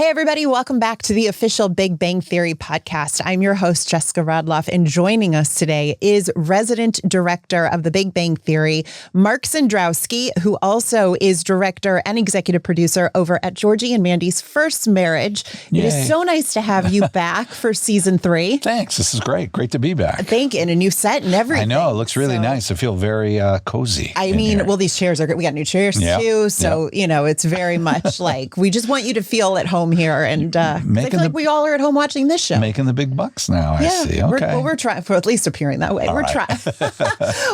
Hey, everybody. Welcome back to the official Big Bang Theory podcast. I'm your host, Jessica Radloff, and joining us today is resident director of the Big Bang Theory, Mark Cendrowski, who also is director and executive producer over at Georgie and Mandy's First Marriage. Yay. It is so nice to have you back for season 3. Thanks. This is great. Great to be back. Thank you. And a new set and everything. I know. It looks really nice. I feel very cozy. I mean, here. Well, these chairs are great. We got new chairs too. So, you know, it's very much like we just want you to feel at home here. And I feel like we all are at home watching this show. Making the big bucks now, I see. Okay. We're trying, for at least appearing that way. We're trying.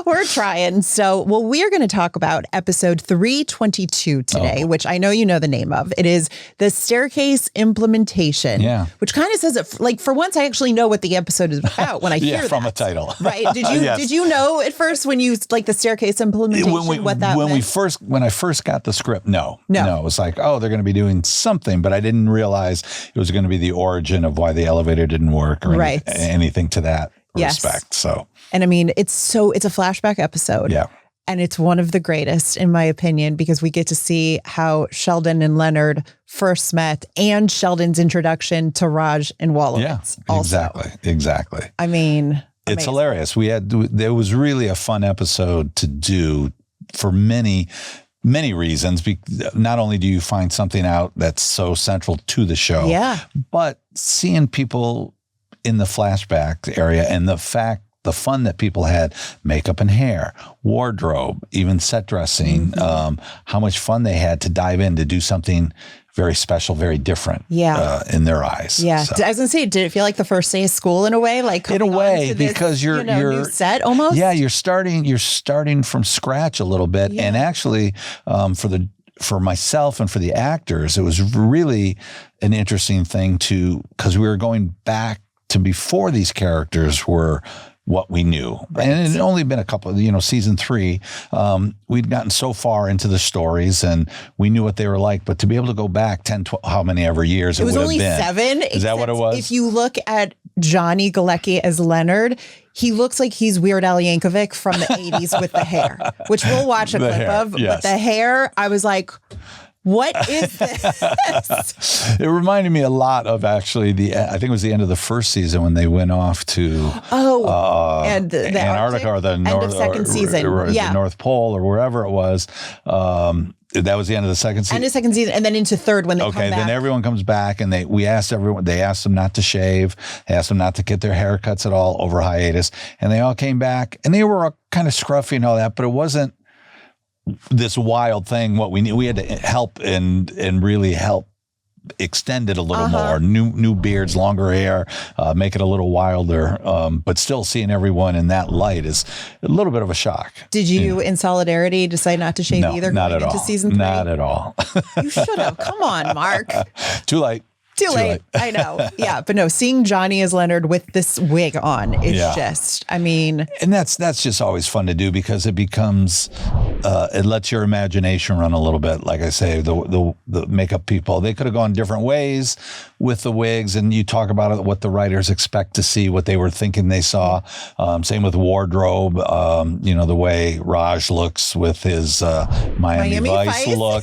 We're trying. So, we're going to talk about episode 322 today, which I know you know the name of. It is the staircase implementation, which kind of says it, like, for once I actually know what the episode is about when I hear that. From a title. Right. Did you know at first when you, like, the staircase implementation, what that meant? When I first got the script, no. It was like, they're going to be doing something, but I didn't realize it was going to be the origin of why the elevator didn't work or anything to that respect. So, and I mean, it's a flashback episode. Yeah. And it's one of the greatest, in my opinion, because we get to see how Sheldon and Leonard first met and Sheldon's introduction to Raj and Wolowitz. Yeah, exactly. I mean, it's hilarious. There was really a fun episode to do for many reasons. Not only do you find something out that's so central to the show, but seeing people in the flashback area and the fun that people had, makeup and hair, wardrobe, even set dressing, how much fun they had to dive in to do something very special, very different in their eyes. Yeah. So. I was going to say, did it feel like the first day of school in a way? Like in a way, because you're new set almost? Yeah, you're starting from scratch a little bit. Yeah. And actually, for myself and for the actors, it was really an interesting thing because we were going back to before these characters were what we knew. Right. And it had only been a couple, season 3, we'd gotten so far into the stories and we knew what they were like, but to be able to go back 10, 12, how many ever years it would have been. It was only 7. Is that what it was? If you look at Johnny Galecki as Leonard, he looks like he's Weird Al Yankovic from the 80s with the hair, which we'll watch a clip of. Yes. But the hair, I was like, what is this? It reminded me a lot of actually I think it was the end of the first season when they went off to and the Antarctica or the end of second season, the North Pole or wherever it was. That was the end of the second season. End of second season, and then into third when they come back. Okay, then everyone comes back, and they asked them not to shave, they asked them not to get their haircuts at all over hiatus, and they all came back, and they were kind of scruffy and all that, but it wasn't this wild thing. What we had to help and really help extend it a little more. New beards, longer hair, make it a little wilder. But still seeing everyone in that light is a little bit of a shock. Did you, in solidarity, decide not to shave either? Not at all. Into season 3? Not at all. You should have. Come on, Mark. Too late. Too late. I know. Yeah. But no, seeing Johnny as Leonard with this wig on is just, I mean. And that's just always fun to do because it becomes, it lets your imagination run a little bit. Like I say, the makeup people, they could have gone different ways with the wigs. And you talk about what the writers expect to see, what they were thinking they saw. Same with wardrobe, the way Raj looks with his Miami Vice look,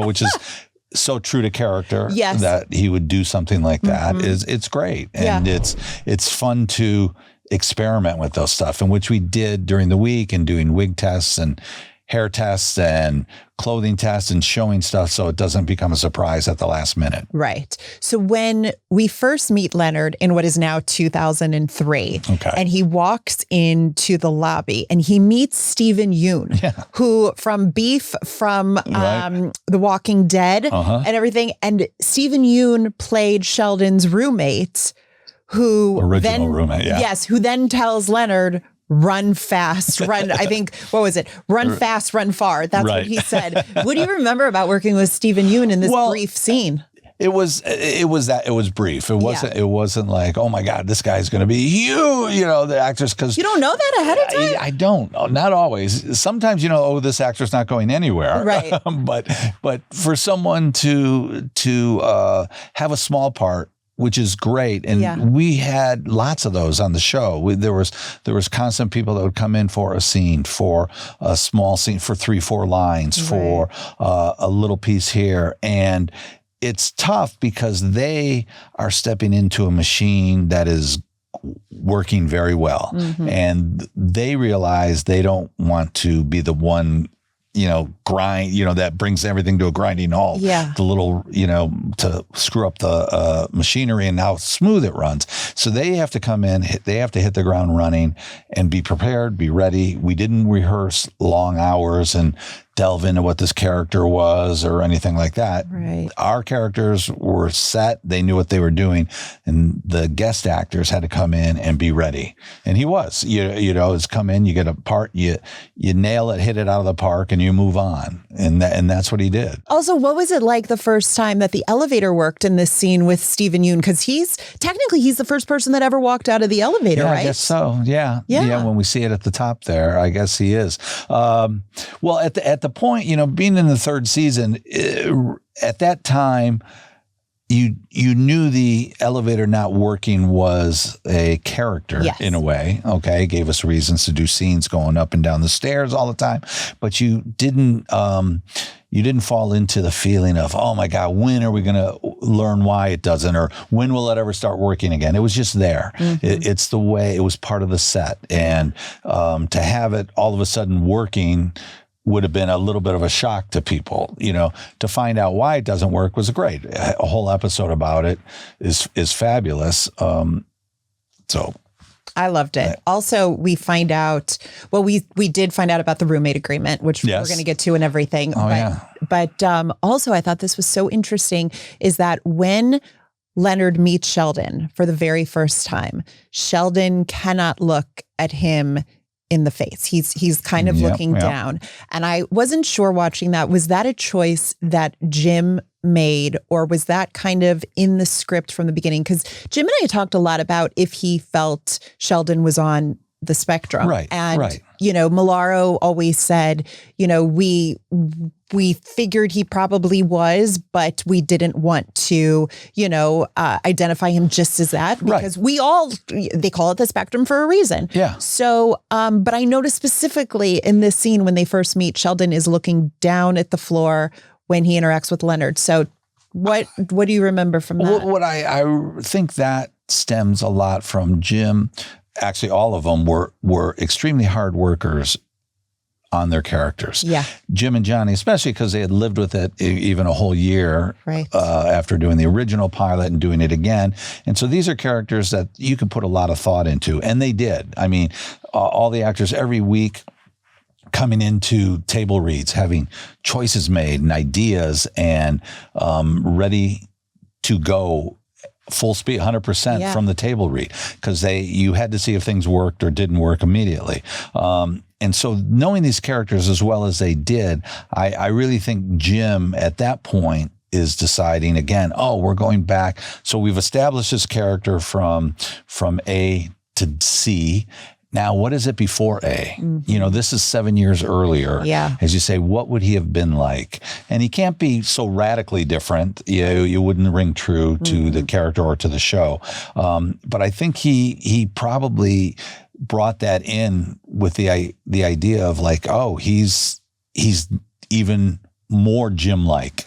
which is so true to character that he would do something like that. It's great. And it's fun to experiment with those stuff, and which we did during the week and doing wig tests and hair tests and clothing tests and showing stuff so it doesn't become a surprise at the last minute. Right. So when we first meet Leonard in what is now 2003, and he walks into the lobby and he meets Stephen Yoon, who from Beef, from The Walking Dead and everything. And Stephen Yoon played Sheldon's roommate, who who then tells Leonard, run fast, I think, what was it? Run fast, run far. That's what he said. What do you remember about working with Stephen Yoon in this brief scene? It was brief. It wasn't like, oh my God, this guy's going to be the actress, because you don't know that ahead of time. I don't, not always. Sometimes this actor's not going anywhere. Right. but for someone to have a small part, which is great. And we had lots of those on the show. There was constant people that would come in for a scene, for a small scene, for 3-4 lines, for a little piece here. And it's tough because they are stepping into a machine that is working very well. And they realize they don't want to be the one, grind, that brings everything to a grinding halt. Yeah. The little, to screw up the machinery and how smooth it runs. So they have to come in, they have to hit the ground running and be prepared, be ready. We didn't rehearse long hours and delve into what this character was or anything like that. Right. Our characters were set. They knew what they were doing. And the guest actors had to come in and be ready. And he was, it's come in, you get a part, you nail it, hit it out of the park, and you move on. And that's what he did. Also, what was it like the first time that the elevator worked in this scene with Stephen Yeun? Because he's the first person that ever walked out of the elevator, right? I guess so. Yeah. When we see it at the top there, I guess he is. Well, at the point, being in the third season, at that time, you knew the elevator not working was a character in a way. Okay, gave us reasons to do scenes going up and down the stairs all the time, but you didn't fall into the feeling of, oh my God, when are we going to learn why it doesn't, or when will it ever start working again? It was just there. It's the way it was part of the set, and to have it all of a sudden working would have been a little bit of a shock to people. To find out why it doesn't work was great. A whole episode about it is fabulous. So I loved it. Also, we find out, we did find out about the roommate agreement, which we're going to get to and everything. But also I thought this was so interesting is that when Leonard meets Sheldon for the very first time, Sheldon cannot look at him in the face. He's kind of looking down. And I wasn't sure watching that. Was that a choice that Jim made, or was that kind of in the script from the beginning? Because Jim and I talked a lot about if he felt Sheldon was on the spectrum. Right. And, right. Milaro always said, we figured he probably was, but we didn't want to, identify him just as that, because they call it the spectrum for a reason. Yeah. So, but I noticed specifically in this scene when they first meet, Sheldon is looking down at the floor when he interacts with Leonard. So what do you remember from that? What I think that stems a lot from Jim. Actually, all of them were extremely hard workers on their characters. Yeah. Jim and Johnny, especially because they had lived with it even a whole year after doing the original pilot and doing it again. And so these are characters that you could put a lot of thought into, and they did. I mean, all the actors every week coming into table reads, having choices made and ideas and ready to go full speed, 100% from the table read, because you had to see if things worked or didn't work immediately. And so knowing these characters as well as they did, I really think Jim at that point is deciding again, we're going back. So we've established this character from A to C. Now, what is it before A? Mm-hmm. This is 7 years earlier. Yeah. As you say, what would he have been like? And he can't be so radically different. You wouldn't ring true to the character or to the show. But I think he probably brought that in with the idea of like, he's even more Jim-like.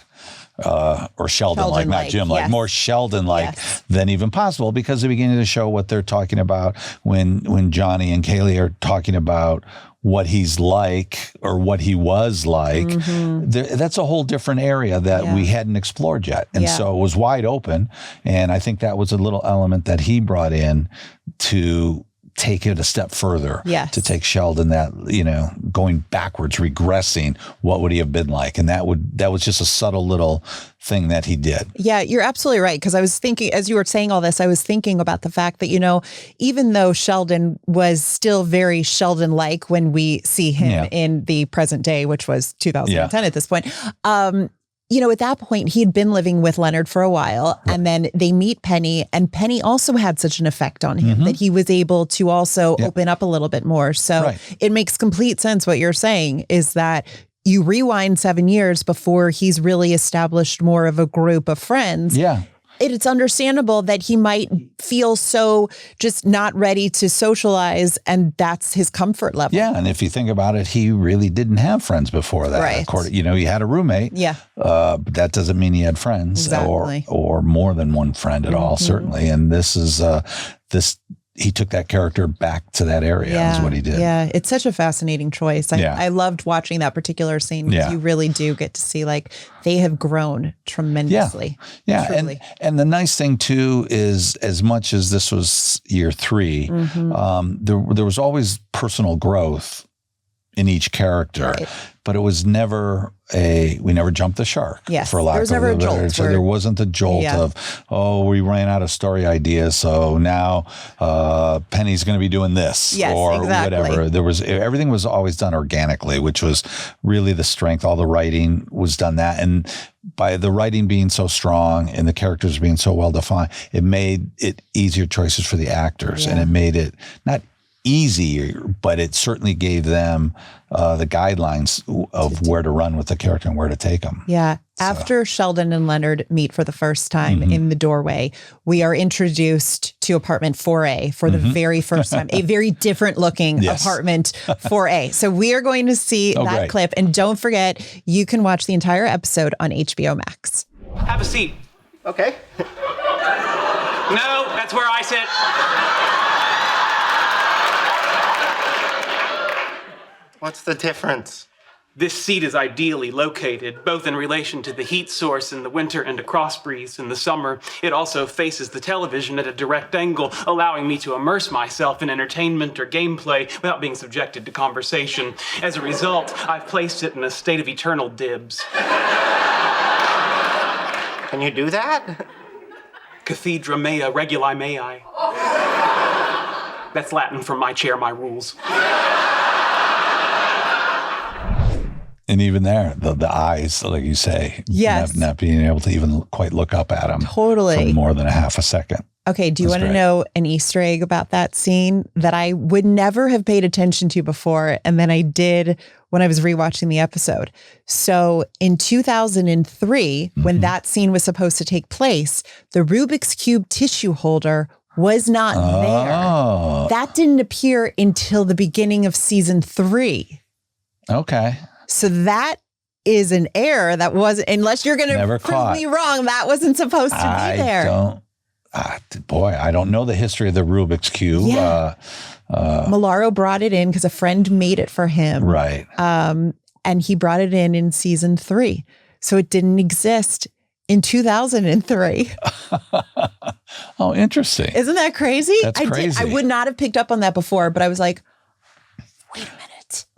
Or Sheldon-like, not Jim-like, more Sheldon-like than even possible, because they're beginning to show what they're talking about when Johnny and Kaylee are talking about what he's like or what he was like. That's a whole different area that we hadn't explored yet. And so it was wide open. And I think that was a little element that he brought in to take it a step further, to take Sheldon going backwards, regressing, what would he have been like? And that was just a subtle little thing that he did. Yeah, you're absolutely right. Because I was thinking, as you were saying all this, I was thinking about the fact that, even though Sheldon was still very Sheldon-like when we see him in the present day, which was 2010 at this point, at that point, he'd been living with Leonard for a while, and then they meet Penny, and Penny also had such an effect on him that he was able to also open up a little bit more. So it makes complete sense what you're saying is that you rewind 7 years before he's really established more of a group of friends. Yeah. it's understandable that he might feel so just not ready to socialize, and that's his comfort level. Yeah, and if you think about it, he really didn't have friends before that. Right. He had a roommate. Yeah. But that doesn't mean he had friends. Exactly. Or more than one friend at all, certainly. And this is he took that character back to that area is what he did. Yeah, it's such a fascinating choice. I loved watching that particular scene because you really do get to see like they have grown tremendously. Yeah. And the nice thing too is, as much as this was year 3, there was always personal growth in each character, but it was never we never jumped the shark. For lack of a better. So there wasn't the jolt of, we ran out of story ideas, so now Penny's going to be doing this whatever. Everything was always done organically, which was really the strength. All the writing was done that, and by the writing being so strong and the characters being so well defined, it made it easier choices for the actors, and it made it not easier, but it certainly gave them the guidelines of where to run with the character and where to take them. Yeah. After Sheldon and Leonard meet for the first time in the doorway, we are introduced to apartment 4A for the very first time, a very different looking apartment 4A. So we are going to see that clip. And don't forget, you can watch the entire episode on HBO Max. Have a seat. Okay. No, that's where I sit. What's the difference? This seat is ideally located, both in relation to the heat source in the winter and a cross breeze in the summer. It also faces the television at a direct angle, allowing me to immerse myself in entertainment or gameplay without being subjected to conversation. As a result, I've placed it in a state of eternal dibs. Can you do that? Cathedra mea reguli mei. That's Latin for my chair, my rules. And even there, the eyes, like you say, not being able to even quite look up at them for more than a half a second. Okay, do you want to know an Easter egg about that scene that I would never have paid attention to before, and then I did when I was rewatching the episode? So in 2003, when that scene was supposed to take place, the Rubik's Cube tissue holder was not there. That didn't appear until the beginning of season 3. Okay. So that is an error that wasn't, unless you're going to prove me wrong, that wasn't supposed to be there. I don't know the history of the Rubik's Cube. Yeah. Milaro brought it in because a friend made it for him. Right. And he brought it in season 3. So it didn't exist in 2003. Oh, interesting. Isn't that crazy? That's crazy. I would not have picked up on that before, but I was like, wait a minute.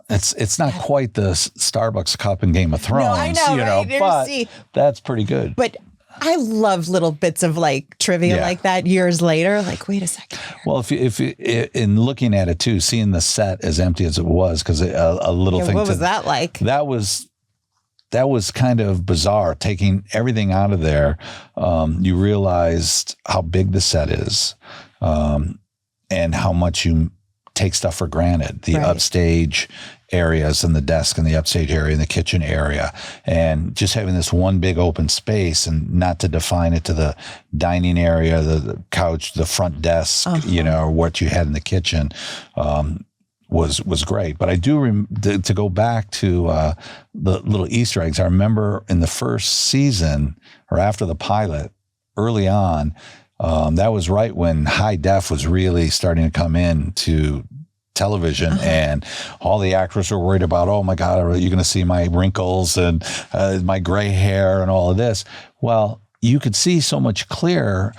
It's not quite the Starbucks cup in Game of Thrones, no, I know, but that's pretty good. But I love little bits of like trivia like that years later. Like, wait a second. Well, if in looking at it too, seeing the set as empty as it was, because a little thing. What was that like? That was kind of bizarre. Taking everything out of there, you realized how big the set is, and how much you take stuff for granted. The upstage areas and the desk and the upstage area and the kitchen area, and just having this one big open space, and not to define it to the dining area, the couch, the front desk, or what you had in the kitchen, was great. But I do to go back to the little Easter eggs. I remember in the first season, or after the pilot, early on, that was right when high def was really starting to come into television, and all the actors were worried about, oh my God, are you going to see my wrinkles and my gray hair and all of this? Well, you could see so much clearer.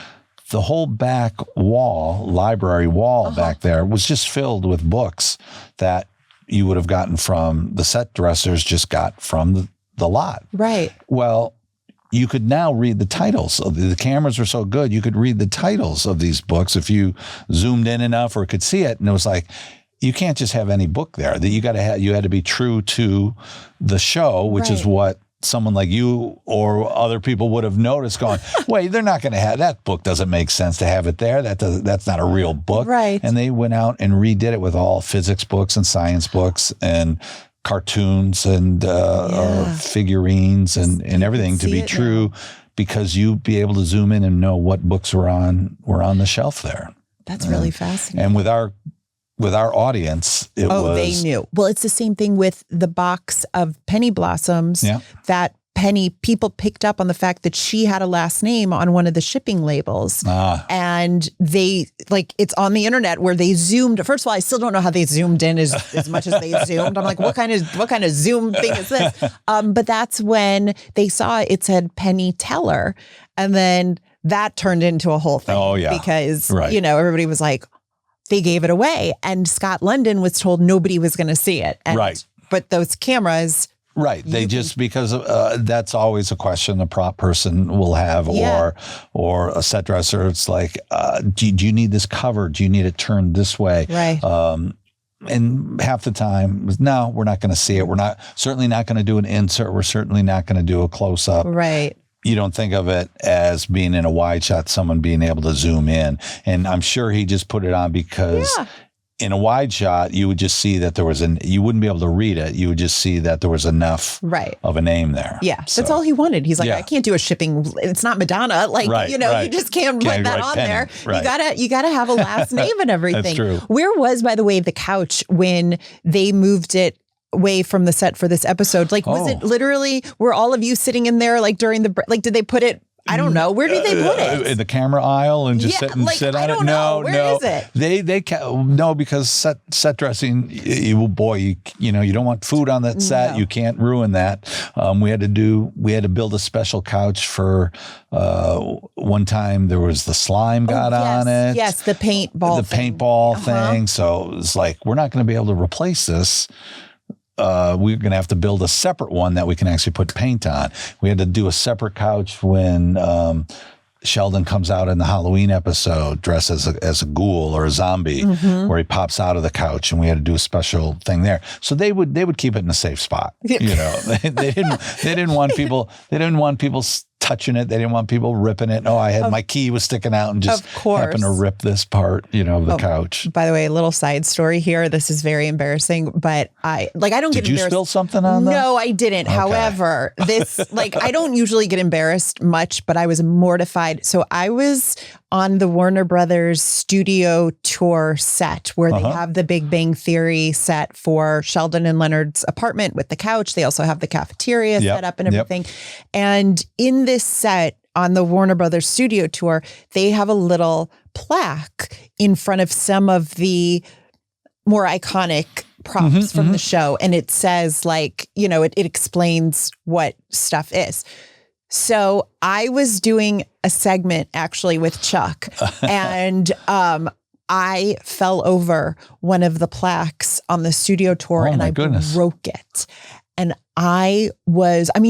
The whole back wall, library wall back there, was just filled with books that you would have gotten from the set dressers, just got from the lot. Right. Well, you could now read the titles. The cameras were so good, you could read the titles of these books if you zoomed in enough or could see it. And it was like, you can't just have any book there. That you had to be true to the show, which is what someone like you or other people would have noticed, going, wait, they're not going to have that book. Doesn't make sense to have it there. That's not a real book. Right. And they went out and redid it with all physics books and science books and cartoons and figurines and everything to be true because you'd be able to zoom in and know what books were on the shelf there. That's really fascinating. And with our audience, they knew. Well, it's the same thing with the box of Penny Blossoms that people picked up on the fact that she had a last name on one of the shipping labels. And they it's on the internet where they zoomed. First of all, I still don't know how they zoomed in as much as they zoomed. I'm like, what kind of zoom thing is this? But that's when they saw it said Penny Teller. And then that turned into a whole thing. Oh, yeah. Because, everybody was like, they gave it away. And Scott London was told nobody was going to see it. And, but those cameras... Right. They because that's always a question the prop person will have or a set dresser. It's like, do you need this covered? Do you need it turned this way? Right. And half the time, no, we're not going to see it. We're certainly not going to do an insert. We're certainly not going to do a close up. Right. You don't think of it as being in a wide shot, someone being able to zoom in. And I'm sure he just put it on because... In a wide shot, you would just see that you wouldn't be able to read it. You would just see that there was enough of a name there. Yeah. So, that's all he wanted. He's like, I can't do a shipping. It's not Madonna. You just can't put that on there. Right. You gotta have a last name and everything. That's true. Where was, by the way, the couch when they moved it away from the set for this episode? Was it literally, were all of you sitting in there during the, did they put it, I don't know. Where did they put it? In the camera aisle and just sit on it? I don't know. Where is it? No, because set dressing, you don't want food on that set. No. You can't ruin that. We had to build a special couch for one time. There was the slime on it. Yes, the paintball. The paintball thing. So it's like, we're not going to be able to replace this. We're going to have to build a separate one that we can actually put paint on. We had to do a separate couch when Sheldon comes out in the Halloween episode dressed as a ghoul or a zombie, where he pops out of the couch, and we had to do a special thing there. So they would keep it in a safe spot. They didn't want people touching it. They didn't want people ripping it. Oh, my key was sticking out and just happened to rip this part, of the couch. By the way, a little side story here. This is very embarrassing, but I don't get embarrassed. Did you spill something on that? No, I didn't. Okay. However, this, I don't usually get embarrassed much, but I was mortified. So I was on the Warner Brothers studio tour set where they have the Big Bang Theory set for Sheldon and Leonard's apartment with the couch. They also have the cafeteria set up and everything. And in this set on the Warner Brothers studio tour, they have a little plaque in front of some of the more iconic props from the show. And it says it explains what stuff is. So I was doing a segment actually with Chuck and I fell over one of the plaques on the studio tour and I broke it. And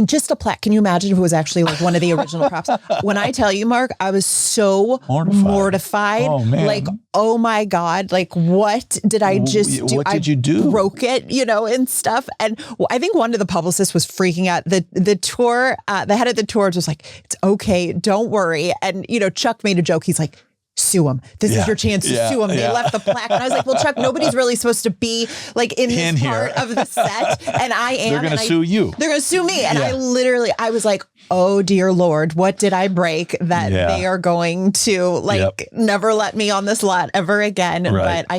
just a plaque. Can you imagine if it was actually one of the original props? When I tell you, Mark, I was so mortified. Oh, man. Oh my God. What did I just do? What did you do? Broke it, and stuff. And I think one of the publicists was freaking out. The tour, the head of the tour was like, it's okay. Don't worry. And, Chuck made a joke. He's like, sue them. This is your chance to sue them. They left the plaque. And I was like, well, Chuck, nobody's really supposed to be in this part of the set. And I am. They're going to sue you. They're going to sue me. And I was like, oh dear Lord, what did I break that they are going to never let me on this lot ever again. Right. But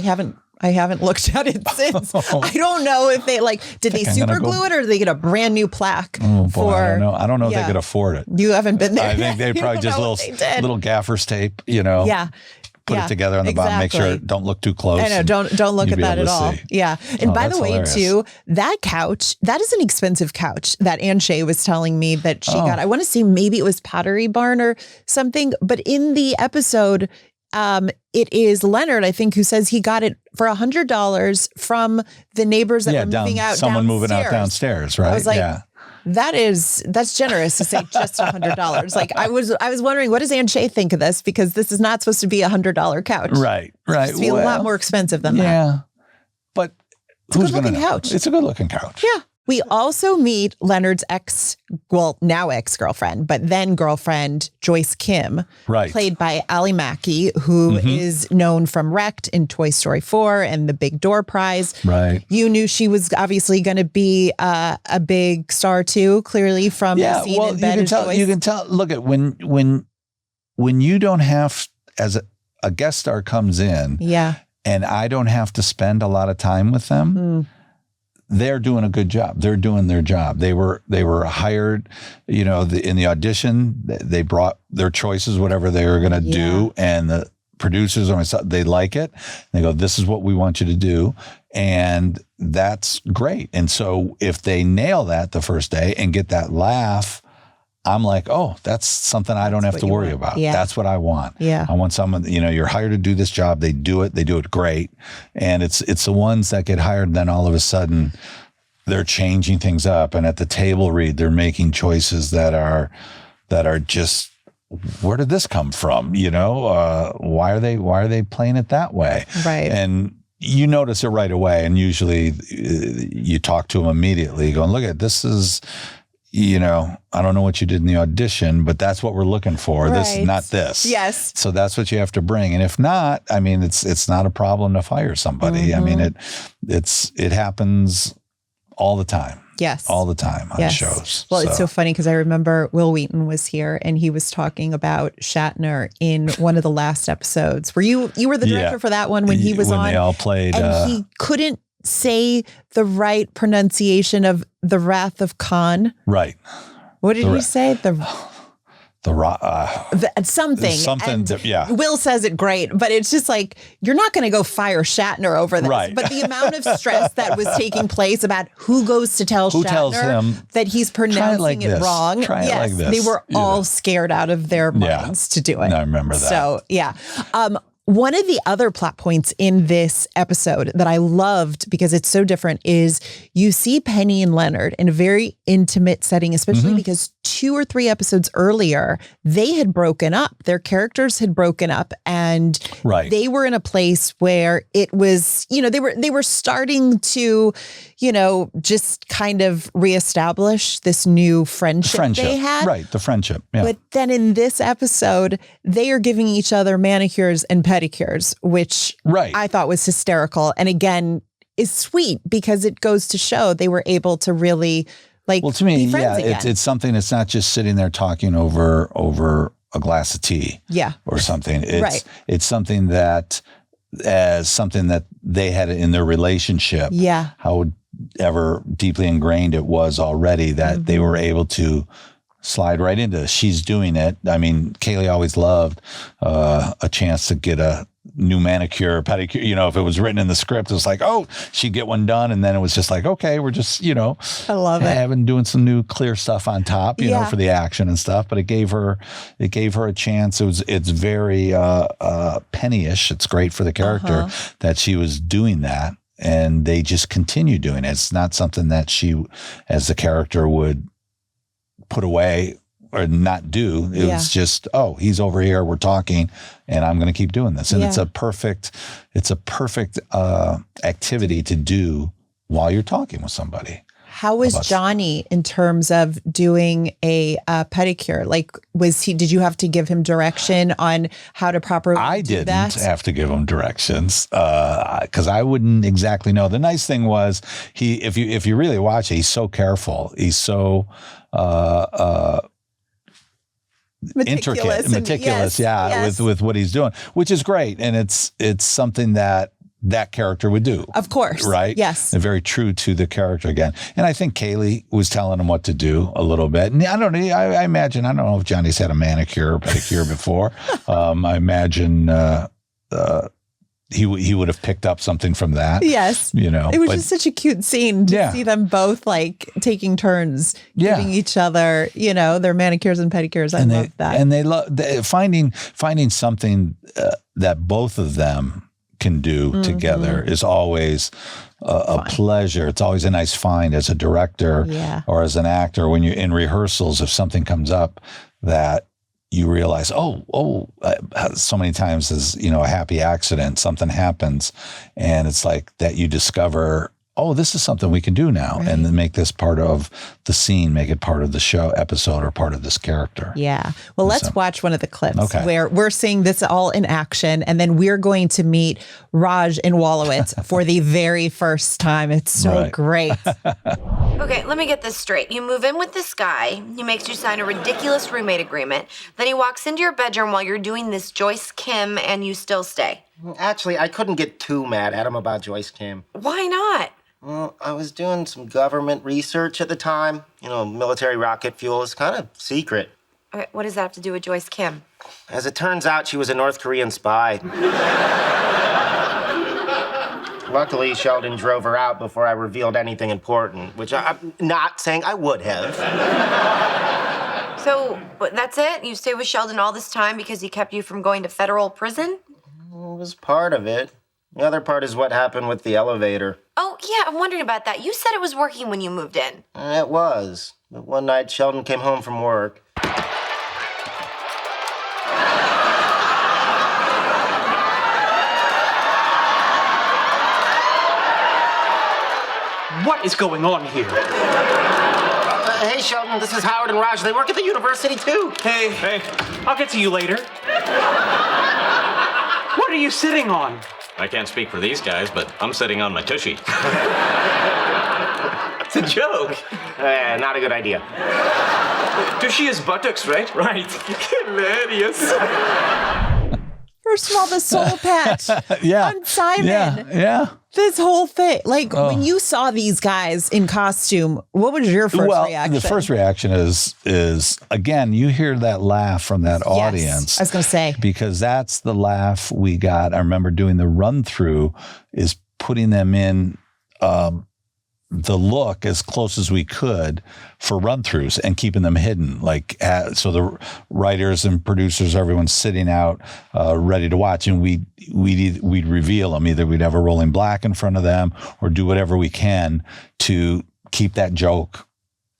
I haven't looked at it since. I don't know if they did they super glue it or did they get a brand new plaque? Oh boy, I don't know if they could afford it. You haven't been there. I think they probably just little gaffer's tape, put it together on the bottom, make sure it don't look too close. I know, don't look at that at all. Yeah. And by the way, hilarious. too, that couch, that is an expensive couch that Ann Shay was telling me that she got. I want to say maybe it was Pottery Barn or something, but in the episode, it is Leonard, I think, who says he got it for $100 from the neighbors that were moving out someone downstairs. moving out downstairs, right? I was like, that's generous to say just $100. I was wondering, what does Ann Shay think of this? Because this is not supposed to be $100 couch. Right. It's a lot more expensive than that. Yeah. But it's a good looking couch. It's a good looking couch. Yeah. We also meet Leonard's now ex-girlfriend, but then girlfriend, Joyce Kim, played by Ally Mackey, who is known from Wrecked in Toy Story 4 and the Big Door Prize. Right. You knew she was obviously going to be a big star too, clearly from the scene in Bed as Joyce. You can tell, look at when you don't have, as a guest star comes in, and I don't have to spend a lot of time with them, they're doing a good job. They're doing their job. They were hired, in the audition, they brought their choices, whatever they were going to do. And the producers, they like it. They go, this is what we want you to do. And that's great. And so if they nail that the first day and get that laugh, I'm like, oh, that's something I don't have to worry about. Yeah. That's what I want. Yeah. I want someone, you're hired to do this job. They do it great. And it's the ones that get hired, and then all of a sudden they're changing things up. And at the table read, they're making choices that are just, where did this come from? Why are they playing it that way? Right. And you notice it right away. And usually you talk to them immediately going, look at this is, I don't know what you did in the audition, but that's what we're looking for. Right. This, not this. Yes. So that's what you have to bring. And if not, it's not a problem to fire somebody. It happens all the time. Yes. All the time on shows. Well, it's so funny because I remember Will Wheaton was here and he was talking about Shatner in one of the last episodes where you were the director for that one when he was on. When they all played. And he couldn't say the right pronunciation of The Wrath of Khan. Right. What did he say? Something. Will says it great, but it's just like, you're not going to go fire Shatner over this. Right. But the amount of stress that was taking place about who goes to tell Shatner tells him, that he's pronouncing it wrong. Try it like this. They were all scared out of their minds to do it. I remember that. So, yeah. One of the other plot points in this episode that I loved because it's so different is you see Penny and Leonard in a very intimate setting, especially because 2 or 3 episodes earlier, they had broken up. Their characters had broken up and they were in a place where it was, they were starting to, just kind of reestablish this new friendship they had. Right, the friendship. Yeah. But then in this episode, they are giving each other manicures and pedicures, which I thought was hysterical. And again, is sweet because it goes to show they were able to really to me, be friends again. It's something that's not just sitting there talking over a glass of tea or something. It's something that they had in their relationship. Yeah. However deeply ingrained it was already that they were able to slide right into this. She's doing it. Kaylee always loved a chance to get a new manicure, pedicure. If it was written in the script, it was like, oh, she'd get one done. And then it was just like, okay, we're just, I love it. Doing some new clear stuff on top, you know, for the action and stuff. But it gave her a chance. It's very Penny-ish. It's great for the character that she was doing that. And they just continue doing it. It's not something that she, as the character, would put away or not do. It was just, oh, he's over here, we're talking, and I'm going to keep doing this. And it's a perfect activity to do while you're talking with somebody. How was Johnny in terms of doing a pedicure? Did you have to give him direction on how to properly do that? I didn't have to give him directions because I wouldn't exactly know. The nice thing was if you really watch it, he's so careful. He's so meticulous, with what he's doing, which is great. And it's something that character would do. Of course. Right? Yes. And very true to the character again. And I think Kaylee was telling him what to do a little bit. And I don't know if Johnny's had a manicure or pedicure before. I imagine he would have picked up something from that. Yes. It was just such a cute scene to see them both taking turns giving each other, their manicures and pedicures. I love that. And they love finding something that both of them can do together is always a pleasure. It's always a nice find as a director or as an actor when you're in rehearsals. If something comes up that you realize, so many times as a happy accident, something happens, and it's like that you discover oh, this is something we can do now, and then make this part of the scene, make it part of the show episode or part of this character. Yeah. Well, let's watch one of the clips where we're seeing this all in action, and then we're going to meet Raj and Wolowitz for the very first time. It's so great. Okay, let me get this straight. You move in with this guy. He makes you sign a ridiculous roommate agreement. Then he walks into your bedroom while you're doing this Joyce Kim, and you still stay. Actually, I couldn't get too mad at him about Joyce Kim. Why not? Well, I was doing some government research at the time. You know, military rocket fuel is kind of secret. Okay, what does that have to do with Joyce Kim? As it turns out, she was a North Korean spy. Luckily, Sheldon drove her out before I revealed anything important, which I'm not saying I would have. So, that's it? You stayed with Sheldon all this time because he kept you from going to federal prison? It was part of it. The other part is what happened with the elevator. Oh, yeah, I'm wondering about that. You said it was working when you moved in. It was. But one night, Sheldon came home from work. What is going on here? Hey, Sheldon, this is Howard and Raj. They work at the university, too. Hey, I'll get to you later. What are you sitting on? I can't speak for these guys, but I'm sitting on my tushy. It's a joke. Not a good idea. Tushy is buttocks, right? Right. Hilarious. First of all, the soul patch on Simon. Yeah. This whole thing. Like, when you saw these guys in costume, what was your first reaction? The first reaction is again, you hear that laugh from that audience. I was going to say. Because that's the laugh we got. I remember doing the run-through is putting them in the look as close as we could for run-throughs and keeping them hidden. So the writers and producers, everyone's sitting out ready to watch, and we'd reveal them. Either we'd have a rolling black in front of them or do whatever we can to keep that joke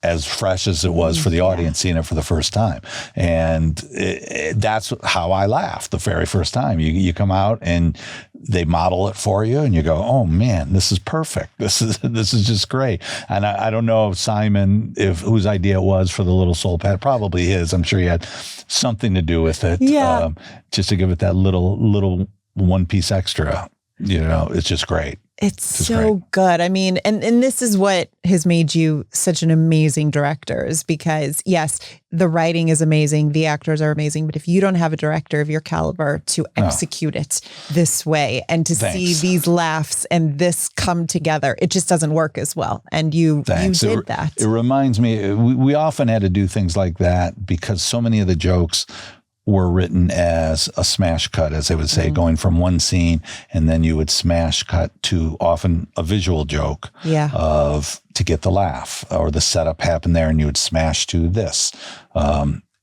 as fresh as it was for the audience seeing it for the first time. And that's how I laughed the very first time. You come out and they model it for you and you go, oh man, this is perfect. This is just great. And I don't know if Simon, whose idea it was for the little soul pad, probably his. I'm sure he had something to do with it. Yeah. Just to give it that little one piece extra. It's just great. It's so good. I mean, and this is what has made you such an amazing director, is because, yes, the writing is amazing, the actors are amazing, but if you don't have a director of your caliber to execute it this way and to see these laughs and this come together, it just doesn't work as well. And you did that. It reminds me, we often had to do things like that because so many of the jokes were written as a smash cut, as they would say, going from one scene, and then you would smash cut to often a visual joke to get the laugh, or the setup happened there and you would smash to this.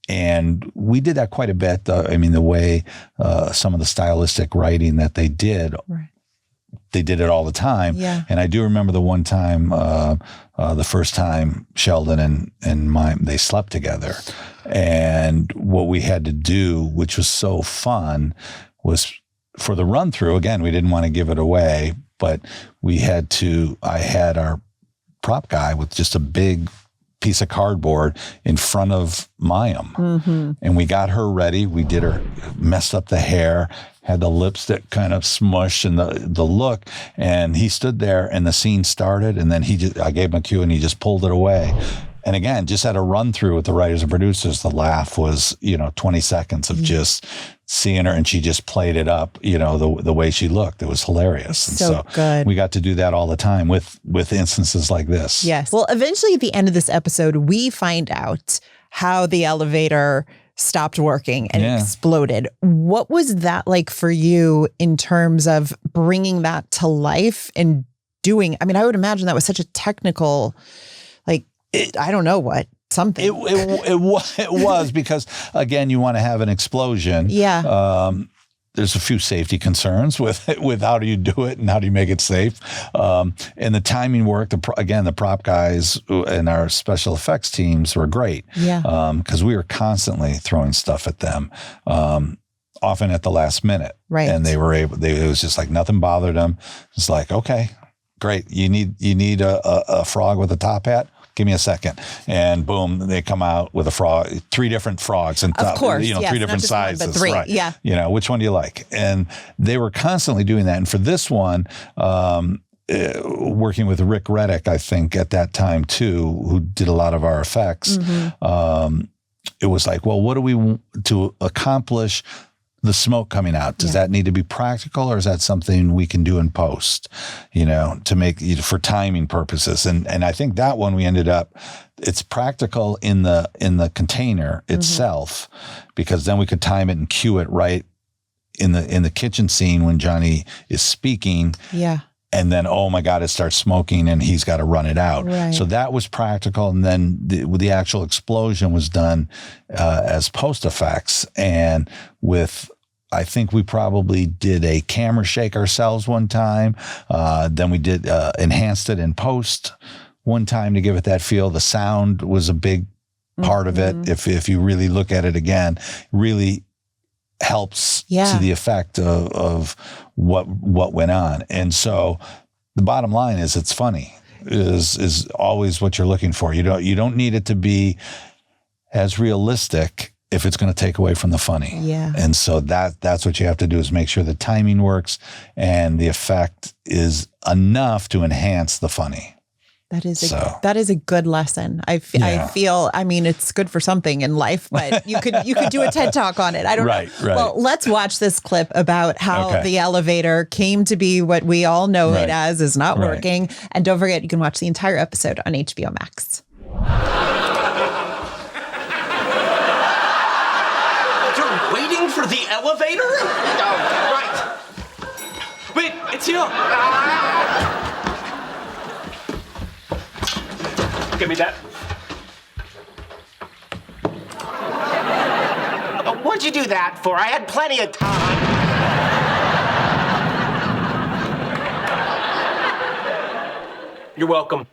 And we did that quite a bit. The way some of the stylistic writing that they did, they did it all the time. Yeah. And I do remember the one time, the first time Sheldon and they slept together. And what we had to do, which was so fun, was for the run through, again, we didn't want to give it away, but I had our prop guy with just a big piece of cardboard in front of Mayim. And we got her ready. We did her, messed up the hair, had the lipstick kind of smushed and the look. And he stood there and the scene started. And then I gave him a cue and he just pulled it away. And again, just had a run through with the writers and producers. The laugh was, 20 seconds of just seeing her, and she just played it up, the way she looked. It was hilarious. And so good. We got to do that all the time with instances like this. Yes. Well, eventually at the end of this episode, we find out how the elevator stopped working and exploded. What was that like for you in terms of bringing that to life and doing? I mean, I would imagine that was such a technical, I don't know what, something. It was because, again, you want to have an explosion. Yeah. There's a few safety concerns with how do you do it and how do you make it safe. And the timing work, the prop guys and our special effects teams were great. Yeah. Because we were constantly throwing stuff at them, often at the last minute. Right. And they were it was just like nothing bothered them. It's like, okay, great. You need a frog with a top hat? Give me a second. And boom, they come out with a frog, 3 different frogs. And of course, yes, 3 different sizes. One, but 3, right. yeah. Which one do you like? And they were constantly doing that. And for this one, working with Rick Reddick, I think at that time too, who did a lot of our effects, it was like, well, what do we want to accomplish the smoke coming out? Does that need to be practical, or is that something we can do in post, to make for timing purposes? And I think that one we ended up, it's practical in the container itself, because then we could time it and cue it right in the kitchen scene when Johnny is speaking. Yeah. And then, oh my God, it starts smoking and he's got to run it out. Right. So that was practical. And then the actual explosion was done as post effects. And I think we probably did a camera shake ourselves one time. Then we did enhanced it in post one time to give it that feel. The sound was a big part of it. If you really look at it again, really helps to the effect of what went on. And so the bottom line is it's funny is always what you're looking for. You don't need it to be as realistic if it's going to take away from the funny. Yeah. And so that's what you have to do, is make sure the timing works and the effect is enough to enhance the funny. That is a good lesson. I feel, I mean, it's good for something in life, but you could do a TED Talk on it. I don't know. Right. Well, let's watch this clip about how the elevator came to be what we all know it as, is not working. And don't forget, you can watch the entire episode on HBO Max. You're waiting for the elevator? Right. Wait, it's here. Give me that. What'd you do that for? I had plenty of time. You're welcome.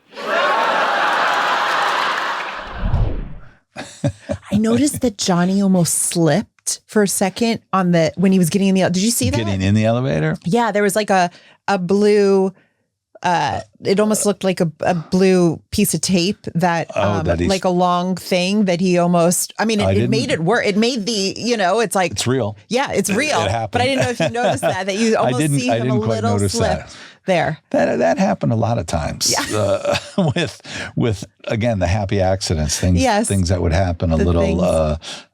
I noticed that Johnny almost slipped for a second when he was getting in the. Did you see that? Getting in the elevator? Yeah, there was like a blue. It almost looked like a blue piece of tape that like a long thing that he almost, I mean, it made it work. It made it's like. It's real. Yeah, it's real. It happened. But I didn't know if you noticed that you almost see him a little slip there. That happened a lot of times with again, the happy accidents, things that would happen,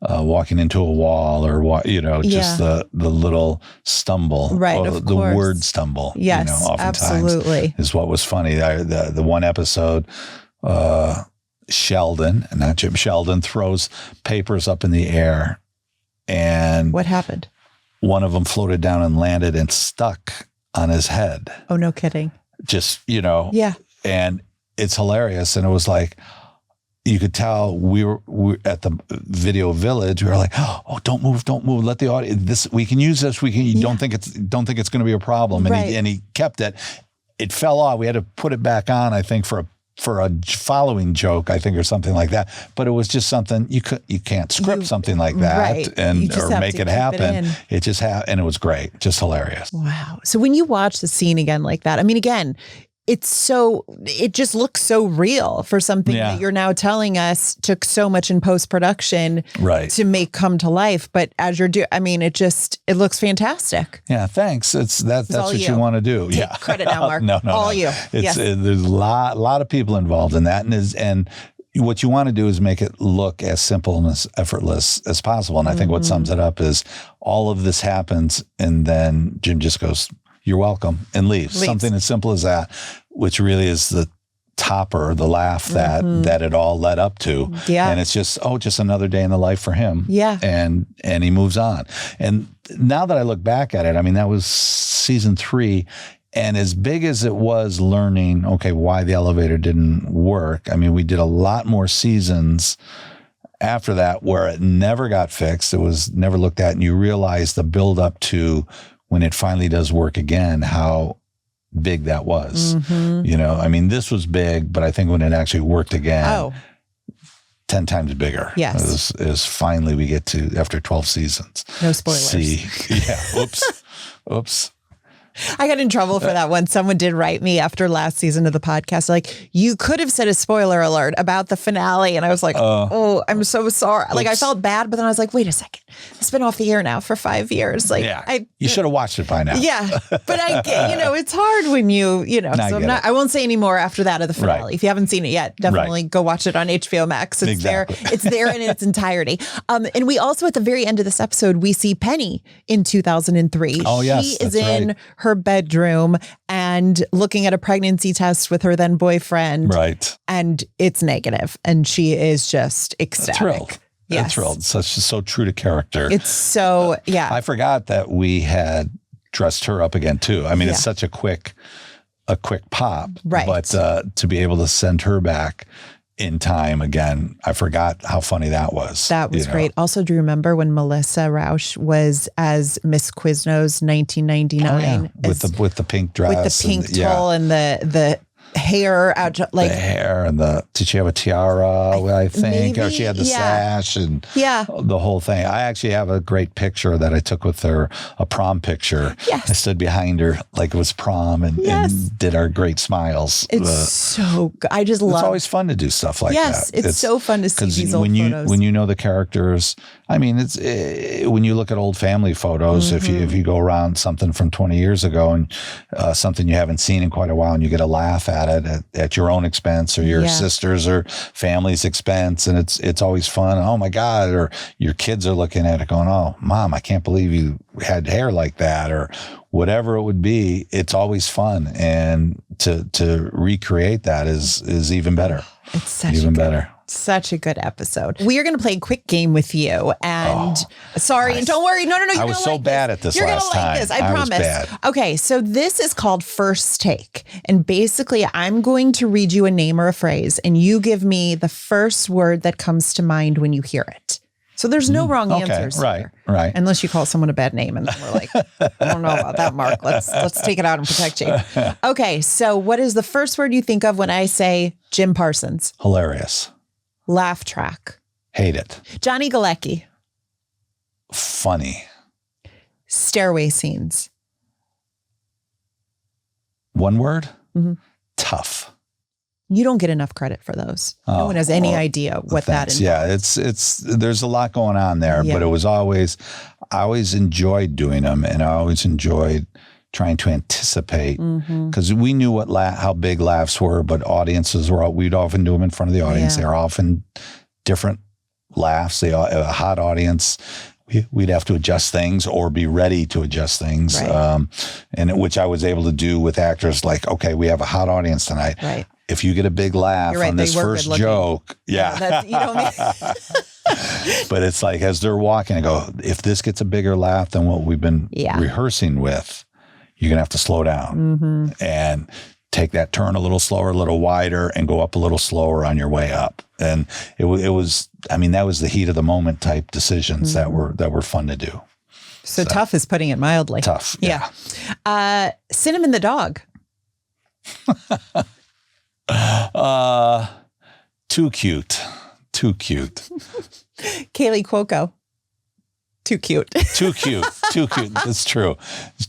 walking into a wall or, just the little stumble. Right, of course. The word stumble, oftentimes absolutely. is what was funny. The one episode, Sheldon, not Jim, Sheldon throws papers up in the air, and what happened? One of them floated down and landed and stuck on his head. Oh, no kidding. Just, yeah. And it's hilarious. And it was like, you could tell we were at the video village. We were like, oh, don't move. Let the audience, we can use this. Don't think it's going to be a problem. And he kept it. It fell off. We had to put it back on, I think, for a following joke, I think, or something like that. But it was just something you can't script something like that or make it happen. It just happened, and it was great, just hilarious. Wow. So when you watch the scene again like that, I mean, again, it just looks so real for something that you're now telling us took so much in post-production to make come to life. But as you're doing, I mean, it looks fantastic. Yeah, thanks. That's what you want to do. Take credit now, Mark. No, all you. There's a lot of people involved in that, and what you want to do is make it look as simple and as effortless as possible. And I think what sums it up is all of this happens, and then Jim just goes, "You're welcome," and leaves. Something as simple as that, which really is the topper, the laugh that it all led up to. Yeah. And it's just another day in the life for him. Yeah. And he moves on. And now that I look back at it, I mean, that was season 3. And as big as it was learning, why the elevator didn't work, I mean, we did a lot more seasons after that where it never got fixed. It was never looked at. And you realize the build up to when it finally does work again, how big that was. I mean, this was big, but I think when it actually worked again, 10 times bigger. Yes. Is finally we get to, after 12 seasons. No spoilers. Oops. I got in trouble for that one. Someone did write me after last season of the podcast, like, you could have said a spoiler alert about the finale. And I was like, oh, I'm so sorry. Like, I felt bad, but then I was like, wait a second. It's been off the air now for 5 years. Like, you should have watched it by now. Yeah. But it's hard when I won't say any more after that of the finale. Right. If you haven't seen it yet, definitely go watch it on HBO Max. It's there. It's there in its entirety. And we also, at the very end of this episode, we see Penny in 2003. Oh, yes. She is in her bedroom and looking at a pregnancy test with her then boyfriend. Right. And it's negative. And she is just ecstatic. Thrilled. Yes. Thrilled. So true to character. It's so, I forgot that we had dressed her up again, too. I mean, it's such a quick pop. Right. But to be able to send her back in time again, I forgot how funny that was. That was great. Also, do you remember when Melissa Rauch was as Miss Quiznos 1999? Oh, yeah. With the pink dress. With the pink tulle and the hair out, like the hair and did she have a tiara? I think, or she had the sash and the whole thing. I actually have a great picture that I took with her, a prom picture. Yes. I stood behind her like it was prom and did our great smiles. It's so good. I just love. It's always fun to do stuff like that. Yes, it's so fun to see these old photos. When you know the characters. I mean, it's when you look at old family photos. If you go around something from 20 years ago and something you haven't seen in quite a while, and you get a laugh at it at your own expense or your sister's or family's expense, and it's always fun. Oh my God! Or your kids are looking at it, going, "Oh, Mom, I can't believe you had hair like that," or whatever it would be. It's always fun, and to recreate that is even better. It's such even better. Such a good episode. We are going to play a quick game with you. And sorry, don't worry. No. I was so bad at this last time. You're going to like this. I promise. Okay, so this is called First Take. And basically, I'm going to read you a name or a phrase, and you give me the first word that comes to mind when you hear it. So there's no wrong answers. Right. Unless you call someone a bad name, and then we're like, I don't know about that, Mark. Let's take it out and protect you. Okay, so what is the first word you think of when I say Jim Parsons? Hilarious. Laugh track. Hate it. Johnny Galecki. Funny. Stairway scenes. One word? Tough. You don't get enough credit for those. No one has any idea what that is. Yeah, it's there's a lot going on there, but I always enjoyed doing them, and I always enjoyed trying to anticipate, because we knew how big laughs were, but audiences we'd often do them in front of the audience. They're often different laughs. A hot audience, we'd have to adjust things or be ready to adjust things. And which I was able to do with actors. Like, okay, we have a hot audience tonight. Right. If you get a big laugh on this first joke, but it's like, as they're walking, I go, if this gets a bigger laugh than what we've been rehearsing with, you're going to have to slow down and take that turn a little slower, a little wider, and go up a little slower on your way up. And it was, I mean, that was the heat of the moment type decisions that were fun to do. So tough is putting it mildly. Tough. Yeah. Cinnamon the dog. Too cute. Kaylee Cuoco. Too cute. Too cute. That's true.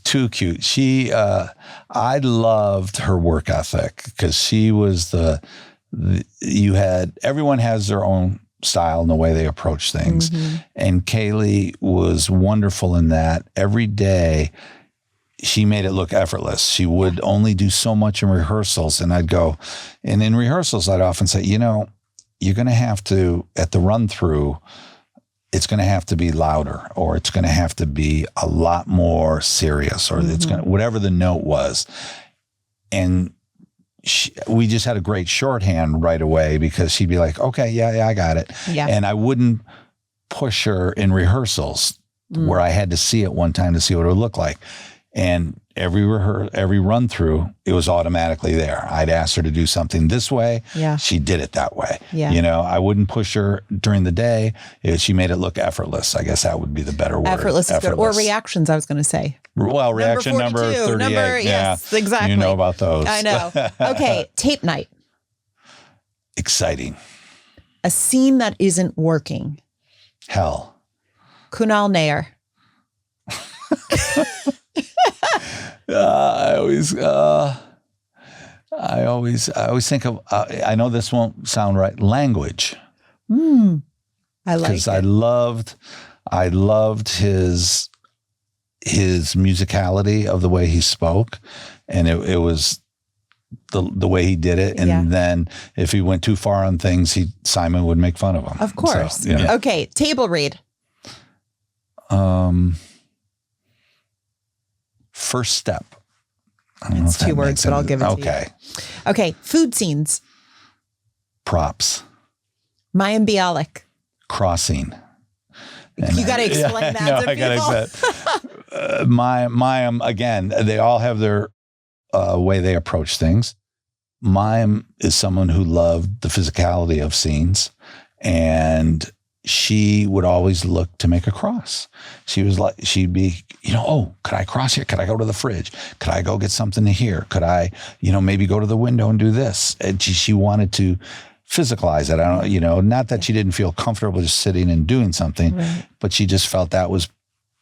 Too cute. I loved her work ethic, because she was everyone has their own style and the way they approach things. And Kaylee was wonderful in that. Every day she made it look effortless. She would only do so much in rehearsals, and in rehearsals, I'd often say, you're going to have to, at the run through, it's going to have to be louder, or it's going to have to be a lot more serious, or it's going to, whatever the note was. And we just had a great shorthand right away, because she'd be like, okay, yeah, I got it. Yeah. And I wouldn't push her in rehearsals where I had to see it one time to see what it would look like. And every run through, it was automatically there. I'd ask her to do something this way. Yeah. She did it that way. Yeah. I wouldn't push her during the day. She made it look effortless. I guess that would be the better word. Effortless is good. Or reactions, I was going to say. Well, reaction number 38. Yes, exactly. You know about those. I know. Okay. Tape night. Exciting. A scene that isn't working. Hell. Kunal Nair. I always think of, I know this won't sound right, language. I like it. Because I loved his musicality of the way he spoke, and it was the way he did it. And then if he went too far on things, Simon would make fun of him. Of course. So, yeah. Okay, table read. First Step. It's 2 words, but I'll give it to you. Okay. Okay, food scenes. Props. Mayim Bialik. Crossing. You got to explain that to people. I got to Mayim, again, they all have their way they approach things. Mayim is someone who loved the physicality of scenes, and she would always look to make a cross. She'd be, oh, could I cross here? Could I go to the fridge? Could I go get something to here? Could I, maybe go to the window and do this? And she wanted to physicalize it. I don't, not that she didn't feel comfortable just sitting and doing something, right, but she just felt that was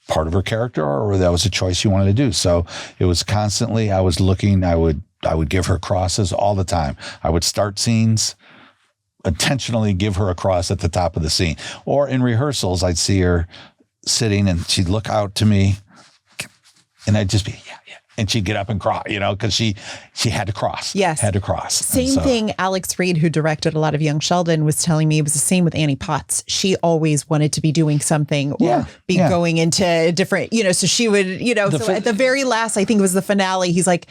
part of her character, or that was a choice she wanted to do. So it was constantly, I was looking, I would give her crosses all the time. I would start scenes, intentionally give her a cross at the top of the scene. Or in rehearsals, I'd see her sitting and she'd look out to me and I'd just be, yeah. And she'd get up and cross, because she had to cross. Yes. Had to cross. Same thing. Alex Reed, who directed a lot of Young Sheldon, was telling me it was the same with Annie Potts. She always wanted to be doing something or going into different, so she would, at the very last, I think it was the finale, he's like,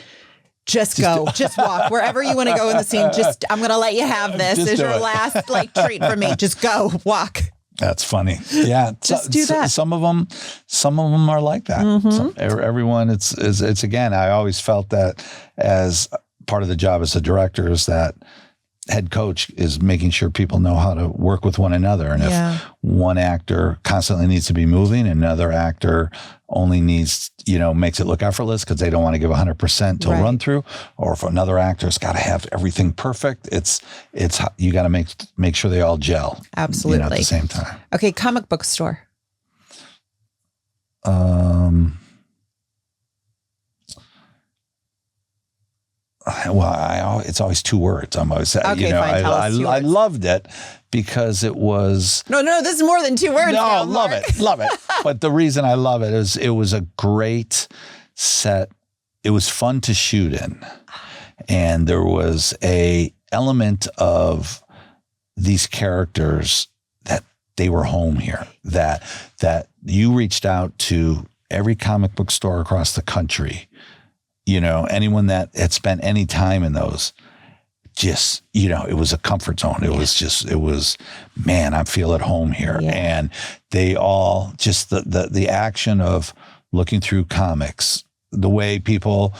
just go, just walk wherever you want to go in the scene. I'm going to let you have this. This is your last treat for me. Just go, walk. That's funny. Yeah. Just do that. Some of them are like that. Mm-hmm. Everyone, it's again, I always felt that as part of the job as a director is that head coach is making sure people know how to work with one another. And if one actor constantly needs to be moving, another actor only needs, makes it look effortless because they don't want to give 100% to run through, or if another actor's got to have everything perfect, it's you got to make sure they all gel. Absolutely. At the same time. Okay. Comic book store. Well, it's always 2 words. I'm always saying, okay, fine. Tell us 2 words. I loved it because it was. No, this is more than 2 words. No, love it. But the reason I love it is it was a great set. It was fun to shoot in, and there was a element of these characters that they were home here. That you reached out to every comic book store across the country. Anyone that had spent any time in those, just, it was a comfort zone. It was, man, I feel at home here. Yeah. And they all just the action of looking through comics, the way people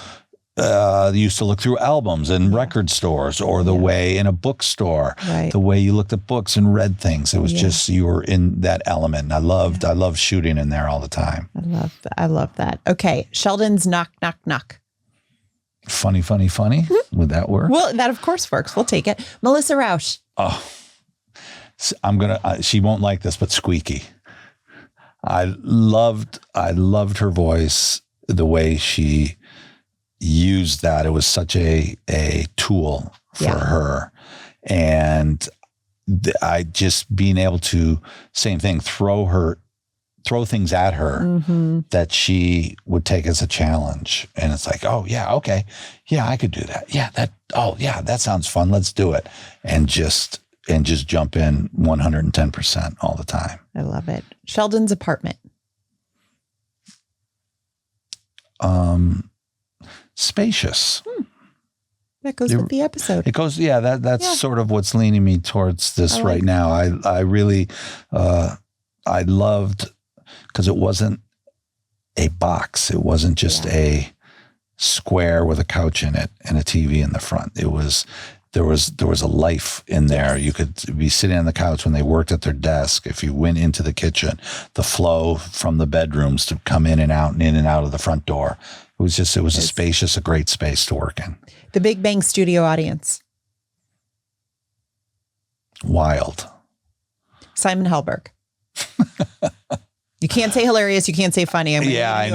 used to look through albums in record stores, or the way in a bookstore, the way you looked at books and read things. It was just, you were in that element. I loved shooting in there all the time. I love that. Okay. Sheldon's knock, knock, knock. Funny. Would that work? Well, that of course works. We'll take it. Melissa Rauch. Oh, she won't like this, but squeaky. I loved her voice, the way she used that. It was such a tool for her. And I just being able to, same thing, throw things at her that she would take as a challenge. And it's like, oh yeah, okay. Yeah, I could do that. Yeah, that sounds fun. Let's do it. And just jump in 110% all the time. I love it. Sheldon's apartment. Spacious. That goes with the episode. It goes, that's sort of what's leaning me towards this right now. I really, I loved, because it wasn't a box. It wasn't just a square with a couch in it and a TV in the front. There was a life in there. You could be sitting on the couch when they worked at their desk. If you went into the kitchen, the flow from the bedrooms to come in and out of the front door. It was a great space to work in. The Big Bang Studio audience. Wild. Simon Helberg. You can't say hilarious. You can't say funny. I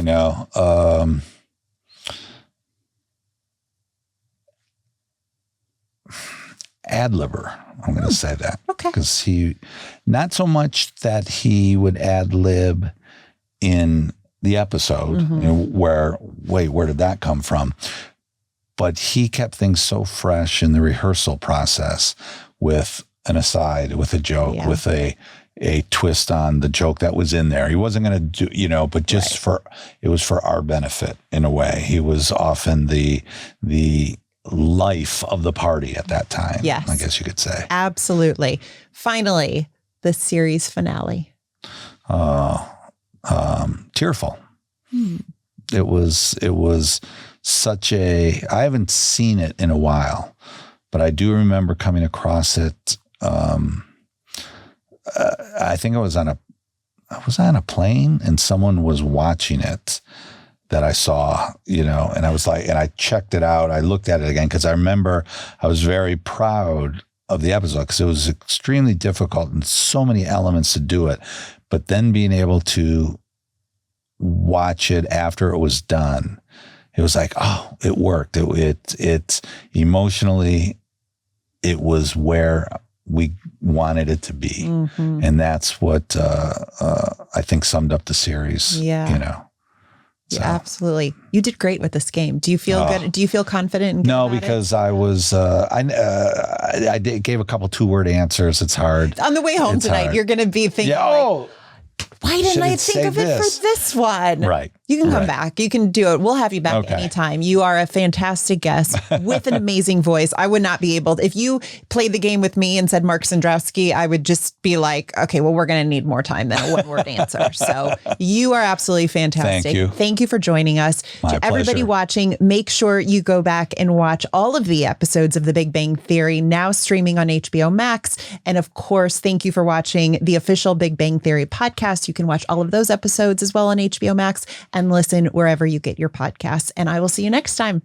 know. ad-libber. I'm going to say that. Okay. Because he, not so much that he would ad-lib in the episode, you know, where did that come from? But he kept things so fresh in the rehearsal process with an aside, with a joke, with a twist on the joke that was in there. He wasn't going to do, you know, but just it was for our benefit in a way. He was often the life of the party at that time. Yes. I guess you could say. Absolutely. Finally, the series finale. Tearful. It was such I haven't seen it in a while, but I do remember coming across it. I think I was on a plane and someone was watching it that I saw, you know, and I was like, and I checked it out. I looked at it again because I remember I was very proud of the episode because it was extremely difficult and so many elements to do it. But then being able to watch it after it was done, it was like, oh, it worked. It emotionally, it was where we wanted it to be. And that's what I think summed up the series, you know. So. Yeah, absolutely. You did great with this game. Do you feel good? Do you feel confident? No, because I was, I gave a couple 2-word answers. It's hard. On the way home tonight, you're going to be thinking, why didn't I think of it for this one? Right. You can come back. You can do it. We'll have you back anytime. You are a fantastic guest with an amazing voice. I would not be able to, if you played the game with me and said Mark Cendrowski, I would just be like, okay, well, we're going to need more time than a 1-word answer. So you are absolutely fantastic. Thank you. Thank you for joining us. My to everybody pleasure. watching, make sure you go back and watch all of the episodes of The Big Bang Theory, now streaming on HBO Max. And of course, thank you for watching the official Big Bang Theory podcast. You can watch all of those episodes as well on HBO Max and listen wherever you get your podcasts. And I will see you next time.